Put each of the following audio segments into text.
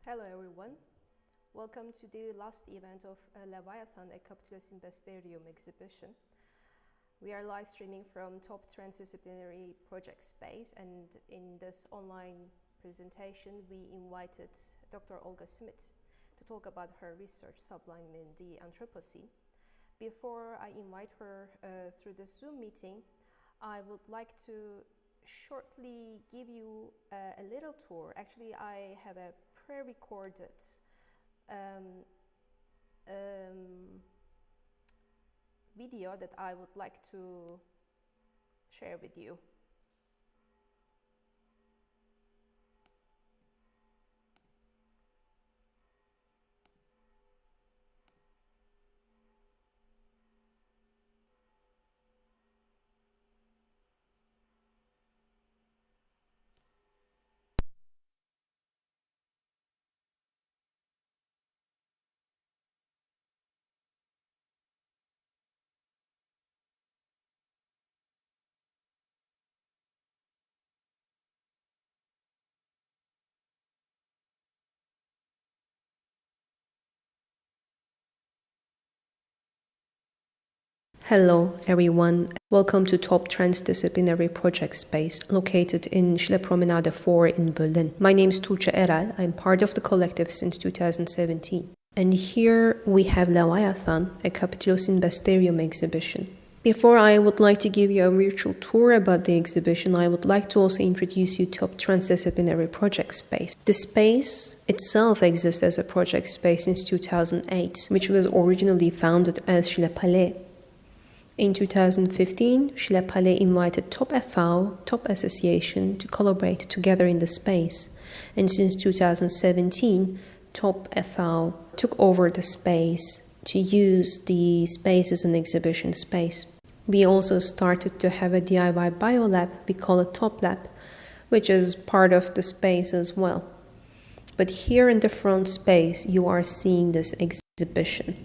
Hello everyone, welcome to the last event of Leviathan, a Capitalocene Beastiarium exhibition. We are live streaming from top transdisciplinary project space, and in this online presentation we invited Dr. Olga Smith to talk about her research Sublime in the Anthropocene. Before I invite her through the Zoom meeting, I would like to shortly give you a little tour. Actually, I have a pre-recorded video that I would like to share with you. Hello everyone, welcome to Top Transdisciplinary Project Space located in Promenade 4 in Berlin. My name is Tuğçe Erel, I'm part of the collective since 2017. And here we have Leviathan, a Capitalocene Beastiarium exhibition. Before I would like to give you a virtual tour about the exhibition, I would like to also introduce you to Top Transdisciplinary Project Space. The space itself exists as a project space since 2008, which was originally founded as Palais. In 2015, Palais invited Top FAO, Top Association to collaborate together in the space. And since 2017, Top FAO took over the space to use the space as an exhibition space. We also started to have a DIY biolab, we call it Top Lab, which is part of the space as well. But here in the front space, you are seeing this exhibition,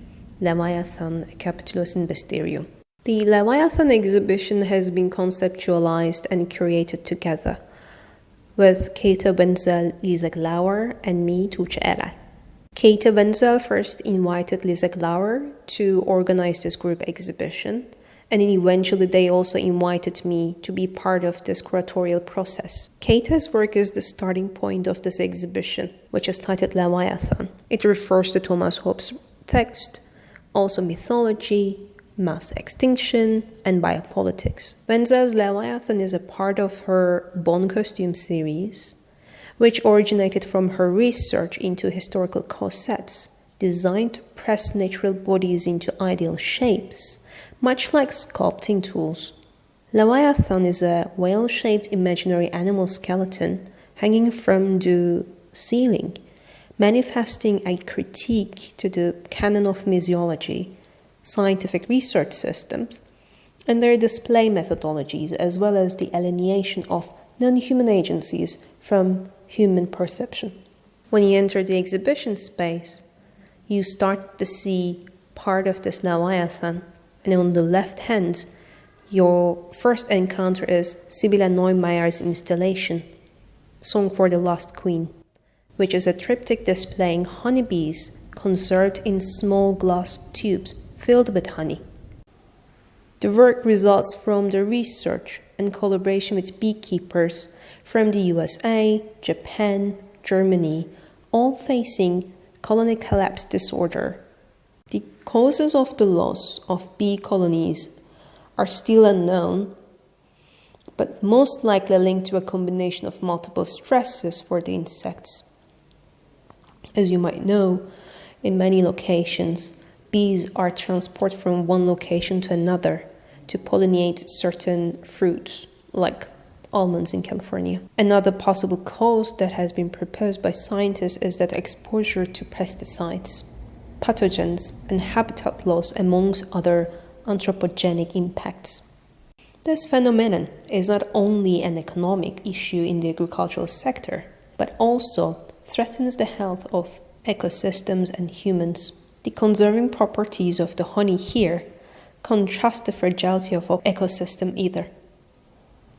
Leviathan, a Capitalocene Beastiarium. The Leviathan exhibition has been conceptualized and curated together with Kate Wenzel, Lisa Glauer, and me, Tuğçe Erel. Kate Wenzel first invited Lisa Glauer to organize this group exhibition, and then eventually they also invited me to be part of this curatorial process. Kate's work is the starting point of this exhibition, which is titled Leviathan. It refers to Thomas Hobbes' text, also mythology, mass extinction, and biopolitics. Wenzel's Leviathan is a part of her Bone Costume series, which originated from her research into historical corsets designed to press natural bodies into ideal shapes, much like sculpting tools. Leviathan is a whale-shaped imaginary animal skeleton hanging from the ceiling, manifesting a critique to the canon of museology, scientific research systems, and their display methodologies, as well as the alienation of non-human agencies from human perception. When you enter the exhibition space, you start to see part of this Leviathan, and on the left hand, your first encounter is Sibylle Neumeyer's installation, Song for the Lost Queen, which is a triptych displaying honeybees conserved in small glass tubes filled with honey. The work results from the research and collaboration with beekeepers from the USA, Japan, Germany, all facing colony collapse disorder. The causes of the loss of bee colonies are still unknown, but most likely linked to a combination of multiple stresses for the insects. As you might know, in many locations, bees are transported from one location to another to pollinate certain fruits, like almonds in California. Another possible cause that has been proposed by scientists is that exposure to pesticides, pathogens, and habitat loss, amongst other anthropogenic impacts. This phenomenon is not only an economic issue in the agricultural sector, but also threatens the health of ecosystems and humans. The conserving properties of the honey here contrast the fragility of our ecosystem either.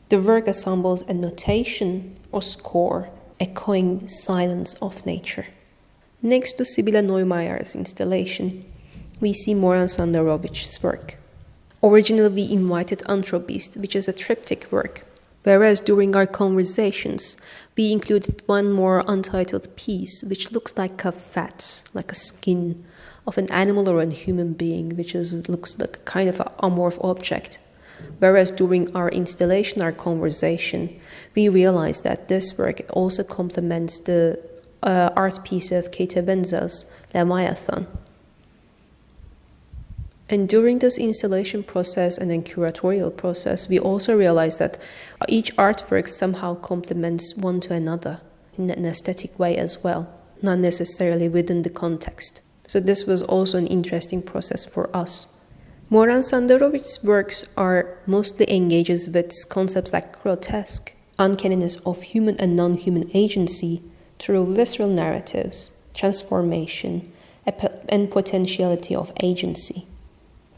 The work assembles a notation or score echoing the silence of nature. Next to Sibylla Neumeyer's installation, we see Moran Sandarovich's work. Originally, we invited Anthrobeast, which is a triptych work, whereas during our conversations, we included one more untitled piece, which looks like a fat, like a skin of an animal or a human being, which looks like a kind of an amorph object. Whereas during our installation, our conversation, we realized that this work also complements the art piece of Kate Wenzel's Leviathan. And during this installation process and then curatorial process, we also realized that each artwork somehow complements one to another in an aesthetic way as well, not necessarily within the context. So this was also an interesting process for us. Moran Sandarovich's works are mostly engages with concepts like grotesque, uncanniness of human and non-human agency through visceral narratives, transformation, and potentiality of agency.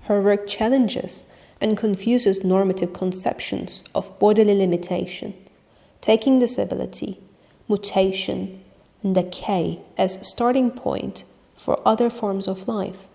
Her work challenges and confuses normative conceptions of bodily limitation, taking disability, mutation, and decay as a starting point for other forms of life.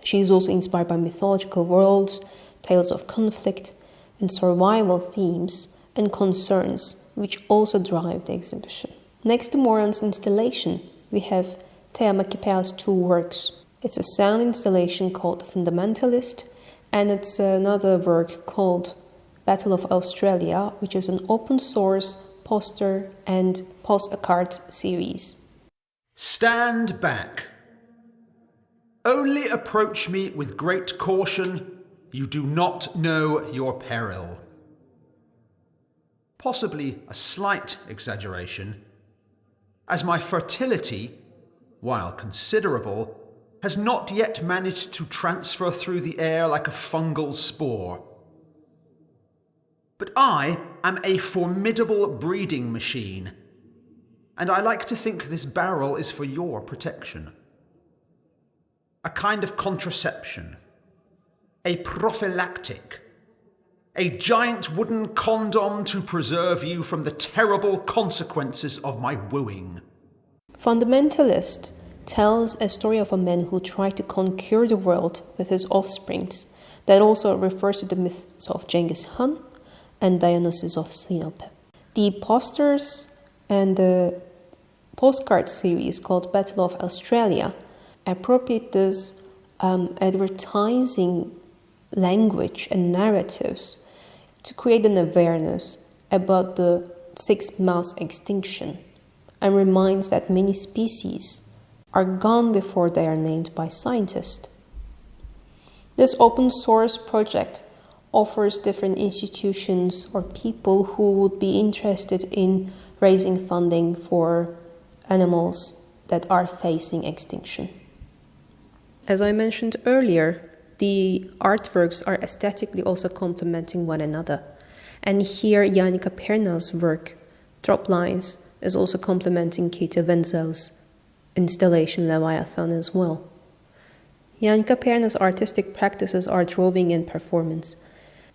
She is also inspired by mythological worlds, tales of conflict, and survival themes and concerns, which also drive the exhibition. Next to Moran's installation, we have Thea Makipea's two works. It's a sound installation called Fundamentalist, and it's another work called Battle of Australia, which is an open source poster and postcard series. Stand back. Only approach me with great caution. You do not know your peril. Possibly a slight exaggeration, as my fertility, while considerable, has not yet managed to transfer through the air like a fungal spore. But I am a formidable breeding machine, and I like to think this barrel is for your protection. A kind of contraception, a prophylactic, a giant wooden condom to preserve you from the terrible consequences of my wooing. Fundamentalist tells a story of a man who tried to conquer the world with his offsprings. That also refers to the myths of Genghis Khan and Dionysus of Sinope. The posters and the postcard series called Battle of Australia appropriate this advertising language and narratives to create an awareness about the sixth mass extinction and reminds that many species are gone before they are named by scientists. This open source project offers different institutions or people who would be interested in raising funding for animals that are facing extinction. As I mentioned earlier, the artworks are aesthetically also complementing one another. And here Janika Perna's work, Drop Lines, is also complementing Kate Wenzel's installation Leviathan as well. Janika Perna's artistic practices are drawing and performance.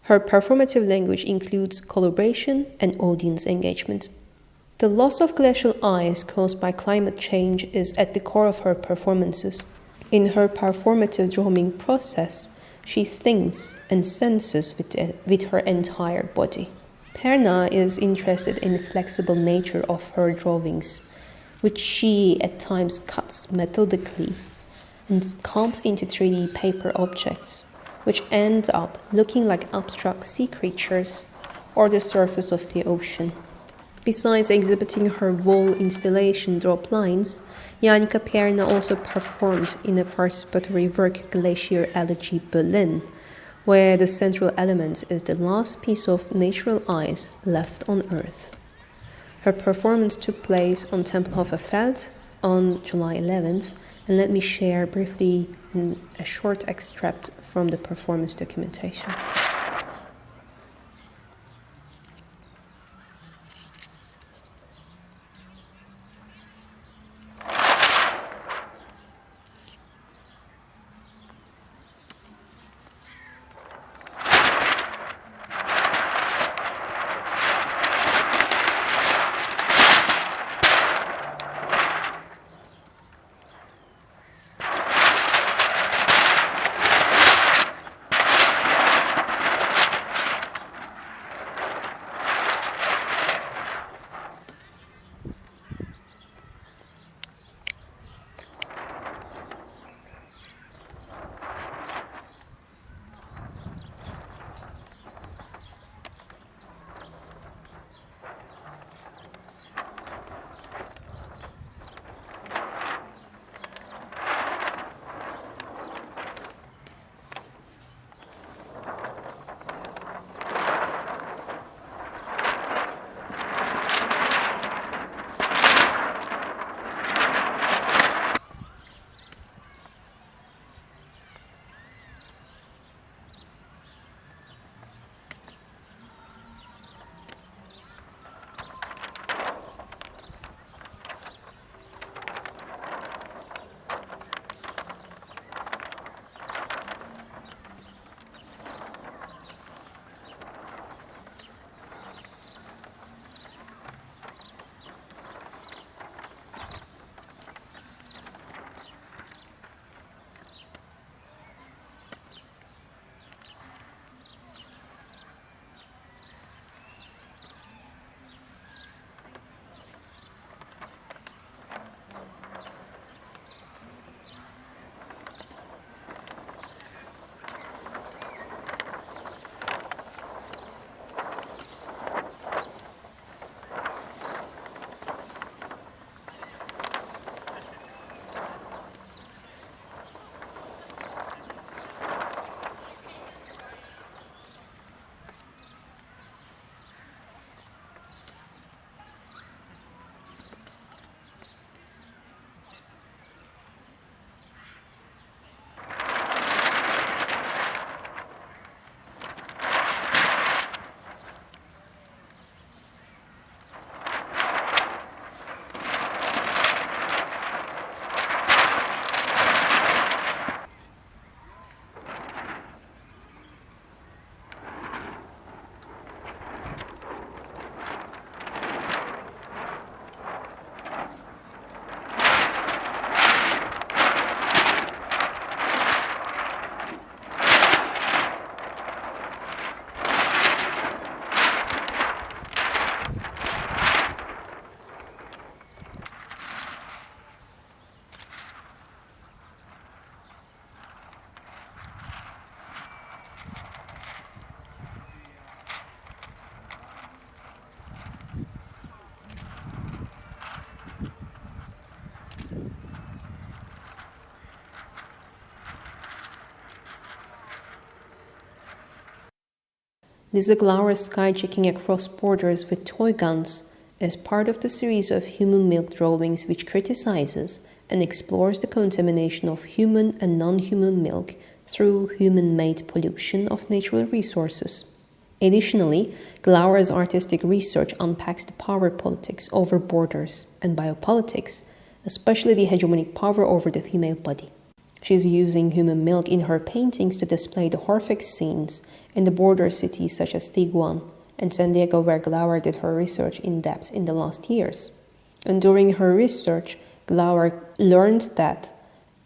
Her performative language includes collaboration and audience engagement. The loss of glacial ice caused by climate change is at the core of her performances. In her performative drawing process, she thinks and senses with her entire body. Perna is interested in the flexible nature of her drawings, which she at times cuts methodically and sculpts into 3D paper objects, which end up looking like abstract sea creatures or the surface of the ocean. Besides exhibiting her wall installation Drop Lines, Janika Perna also performed in a participatory work Glacier Elegy Berlin, where the central element is the last piece of natural ice left on Earth. Her performance took place on Tempelhofer Feld on July 11th, and let me share briefly a short extract from the performance documentation. This is Glauer skyjacking across borders with toy guns as part of the series of human milk drawings which criticizes and explores the contamination of human and non-human milk through human-made pollution of natural resources. Additionally, Glauer's artistic research unpacks the power politics over borders and biopolitics, especially the hegemonic power over the female body. She is using human milk in her paintings to display the horrific scenes in the border cities such as Tijuana and San Diego, where Glauer did her research in depth in the last years. And during her research, Glauer learned that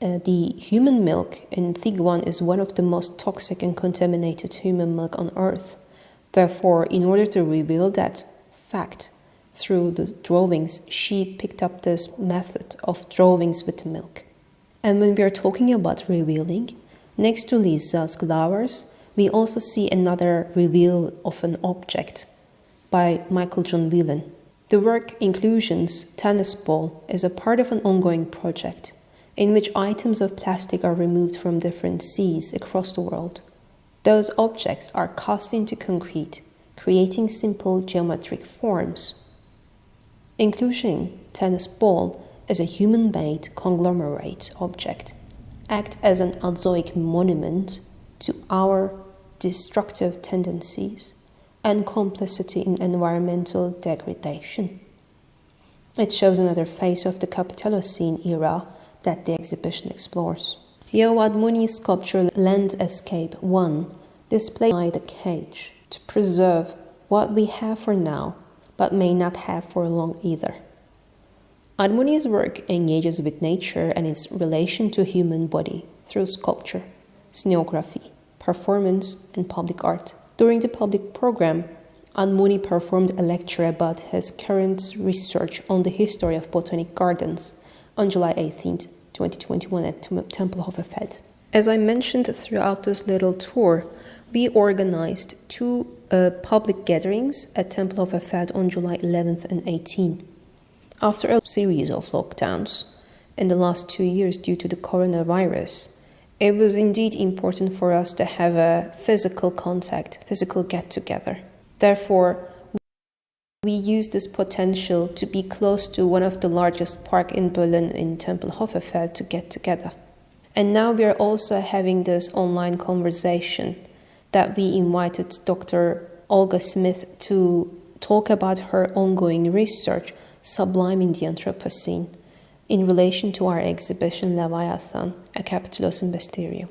the human milk in Tijuana is one of the most toxic and contaminated human milk on Earth. Therefore, in order to reveal that fact through the drawings, she picked up this method of drawings with milk. And when we are talking about revealing, next to Lisa's Glauer's, we also see another reveal of an object by Michael John Whelan. The work Inclusion's tennis ball is a part of an ongoing project in which items of plastic are removed from different seas across the world. Those objects are cast into concrete, creating simple geometric forms. Inclusion tennis ball is a human-made conglomerate object, act as an azoic monument to our destructive tendencies and complicity in environmental degradation. It shows another face of the Capitalocene era that the exhibition explores. Joe Admoni's sculpture Land Escape 1 displays inside a cage to preserve what we have for now, but may not have for long either. Admoni's work engages with nature and its relation to human body through sculpture, scenography, performance, and public art. During the public program, Admoni performed a lecture about his current research on the history of botanic gardens on July 18, 2021 at Tempelhoferfeld. As I mentioned throughout this little tour, we organized two public gatherings at Tempelhoferfeld on July 11th and 18th. After a series of lockdowns in the last 2 years due to the coronavirus, it was indeed important for us to have a physical contact, physical get-together. Therefore, we used this potential to be close to one of the largest parks in Berlin in Tempelhoferfeld to get together. And now we are also having this online conversation that we invited Dr. Olga Smith to talk about her ongoing research, Sublime in the Anthropocene, in relation to our exhibition Leviathan, a Capitalocene Beastiarium.